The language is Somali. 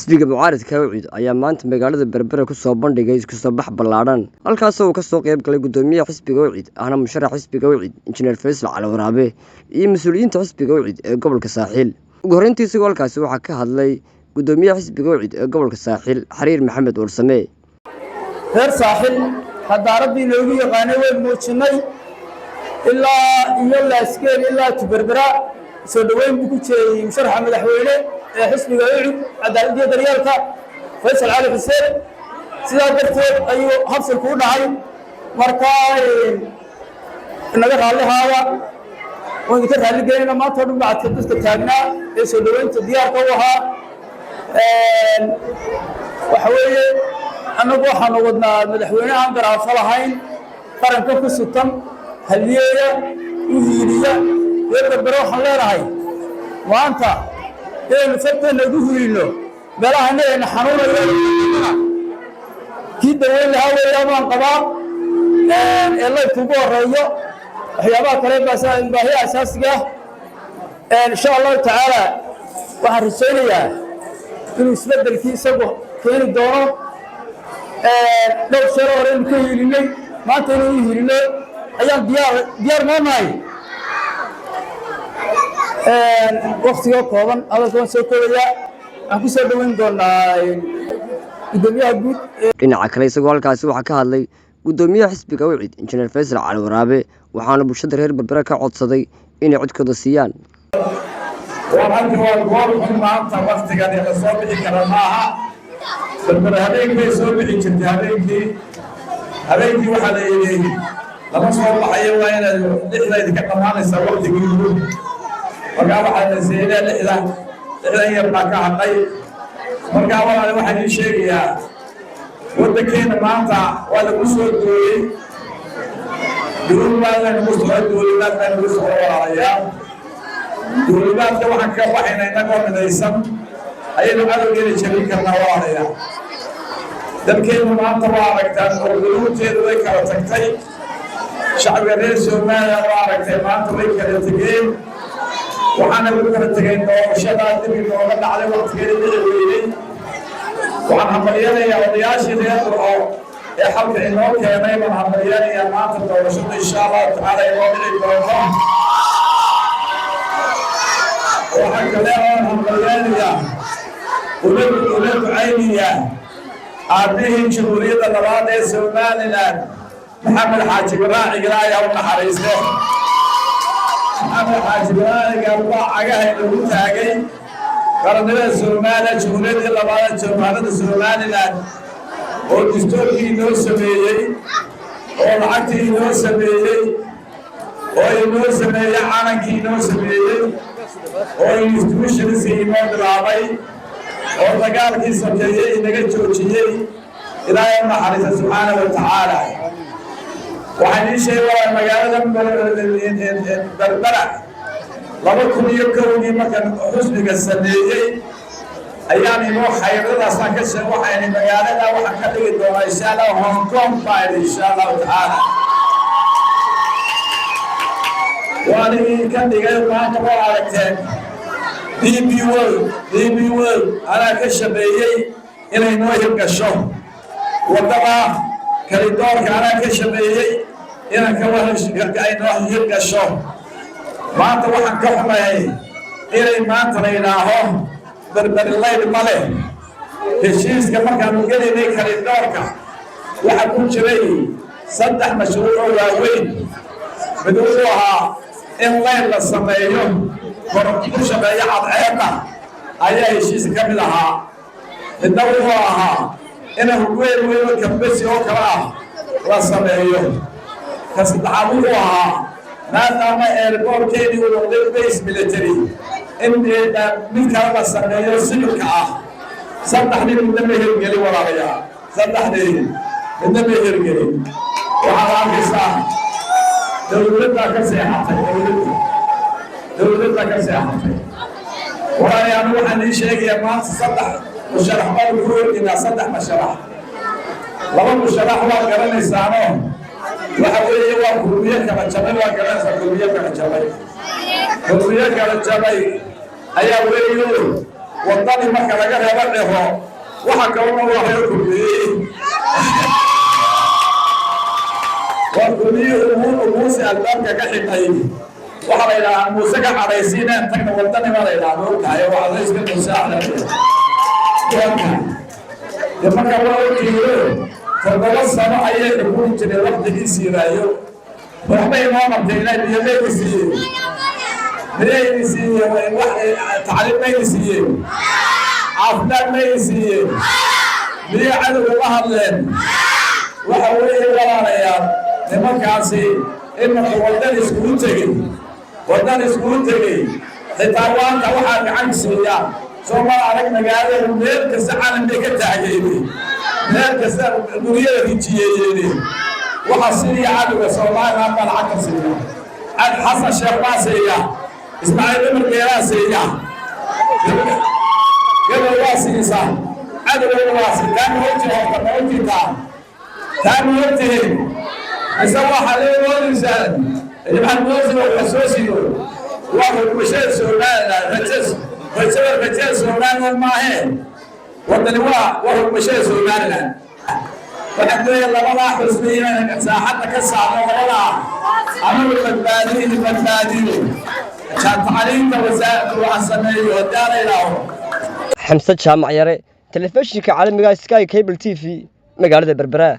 xisbiga mucaaradka Ucid ayaa maanta magaalada Berbera ku soo bandhigay isku soo bax ballaaran halkaas oo ka soo qayb galay gudoomiyaha xisbiga Ucid ahna musharax xisbiga Ucid injineer Faysal Cali Waraabe iyo mas'uuliyiinta xisbiga Ucid ee gobolka Saaxil ugu horeyntii isagoo halkaas waxa ka hadlay gudoomiyaha xisbiga Ucid ee gobolka Saaxil Xariir Maxamed Warsame reer Saaxil hadaaradii loogu yaqaanay way muujinay ilaa askar ilaa Berbera soo dhaweyn ku jeeyay musharaxa madaxweyne ee xisbiga Ucid cadaaladda daryeelka Faysal Cali Xuseen sidaa darteed ayuu habsalku u dhacay markaa naga raalihaaya oo ka raali geeyna maanta dhan bacad dadka taagnaa ee soo dhaweynta diyaarka u ahaa waxa weeye anagu waxaan wadnaa madaxweynaha garaafo lahayn qaranka ku sutan haliyeeya u hiiliya Berbera waxaan leenahay maanta inaynu fadhana ugu hiilino meelaha inayna xanuunayaan kii daweyn lahaa weeyaan qabaa ee la tuubo horeeyo waxyaabaha kale baahiya asaasiga insha Allah taala waxaan rajaynayaa inuu isbedelkii isagu keeni doono dhowr sano hore ka hiilinay maanta inuu hiilino ayaan diyaar maanahay waqtiga kooban hadalkan soo koobaya aan ku soo dhaweyn doonaa gudoomiyaha guud dhinaca kale isagoo halkaas waxa ka hadlay gudoomiyaha xisbiga Ucid injineer Faysal Cali Waraabe waxaana bulshada reer Berbera ka codsaday inay codkooda siiyaan waa goor maanta waqtigan la soo bixi kara maaha Berbera habeenkii soo bixi jirtay habeenkii waxa la yiri lama soo baxayo waa in lixda ka dhamaanaysa waqtigii markaa waxaa la siiyay lixdan yar baa ka hadhay markaa waxaan ii sheegayaa waddankeena maanta waa lagu soo dooyey duulimaadka waxaan ka baxayna inagoo midaysan ayaynu cadowgeena jabin karnaa walaalayaa dalkeenu maanta waa aragtaan oo guluubteedu way kala tagtay shacbiga reer Soomaaliya waa aragtay maanta way kala tegeen waxaana lagu kala tegay doorashada dib looga dhacday waqtigeeda weeyay waxaan hambalyeeyaa odayaashii reer oo ee xalka inoo keenay baan hambalyeeyaa maanta doorashada insha Allah taala inoo dhici doonto waxaan kale oo hambalyeeyaa ulad cayniya aabihii jamhuuriyadda labaad ee Somaliland Maxamed Xaaji Ibrahim Ilaahay u naxariisto maxamed xaaji Ibrahim waa cagaha lagu taagay qaranimada Soomaaliya jamhuuriyadda labaad jamhuuriyadda Somaliland oo dastuurkii noo sameeyay oo lacagtii noo sameeyay oo inoo sameeyay calankii noo sameeyay oo institutionskii inoo bilaabay oo dagaalkii sokeeyay inaga joojiyay Ilaahay u naxariisto subxaanahu wa tacaala waxaan ii sheegay magaalada Berbera 2001 markan xusbiga sameeyay ayaan inoo xayradaas ka soo waxaan magaalada waxa ka dhigi doonaa insha Allah Hong Kong baa insha Allah taala wali kan dhigay maanta waa aragteen DB World ana ka shabeeyay inay noo hirgasho wadada kalidoorka ana ka shabeeyay inaan ka wada hirgasho maanta waxaan ka xumahay inay maanta la yidhaaho Berbera male heshiiska markaan gelinay kalidoorka waxa ku jiray 3 mashruuc oo waaweyn mid wuxuu ahaa in la sameeyo ku shaqeeya cadceedda ayaa heshiiska ka mid ahaa midna wuxuu ahaa in hogweyn kambasi oo kale ah la sameeyo kasadexaad wuxuu ahaa maadaama airportkeedii uu noqday base military in mid kale la sameeyo sibilka ah saddexdii midna ma hirgeli walaalayaa saddexdii midna ma hirgeli waxaa la arkaysaa dowladda ka seexatay walaalayaa waxaan ii sheegayaa maanta 3 musharax baa ku hordiinaa 3 musharax 2 musharax waa garanaysaano waxa weeye waa gurbiye kala jabay waa garanaysaa gurbiye kala jabay ayaa weeyo wadani marka laga reebo ciro waxa kaloo waa reer kulmiyey waa kulmiyey muuse albaabka ka xidhay waxa la yidhaahdaa muuse ka cadhaysiineen tagna wadani ma la yidhaahdo ogtahay waa adayska muuse axmed marka waa ogtihiyo 7 sano ayay xukuumi jireen waqtigiisii raayo waxba inoo qabtay inay biyadayda siiyeen biyadayda siiyeen wax tacliim mayna siiyeen caafimaad mayna siiyeen biyo cadowga la hadleen waxa weeye walaalayaal nimankaasi inuu wadan iskugu tegey xitaa waanta waxaa gacan siiya Soomaal arag magaalada meel kasta caalamka ka taagayay meel kasta guriyada rijiyay waxa sidii cadowga Soomaaliya ma lacag siiyo ad Xasan Sheekh Baasiya Ismaaciil Umar Geeraasiya gabadha waasiisa cadowga waasiya kan wajhi isaga xaleeyo insan ibn Muuse waxsoosiyo waxa uu sheegay Soomaaliya rajada Soomaaliya ma ahayn wadani waa mashee Soomaaliland waxay labada xusbiyada saaxadda ka saarno labada ama badbaadiyo tacliinta wasaaradda waxa sameeyo daaraylaho xamse jaamac yare telefishinka caalamiga Sky Cable TV magaalada Berbera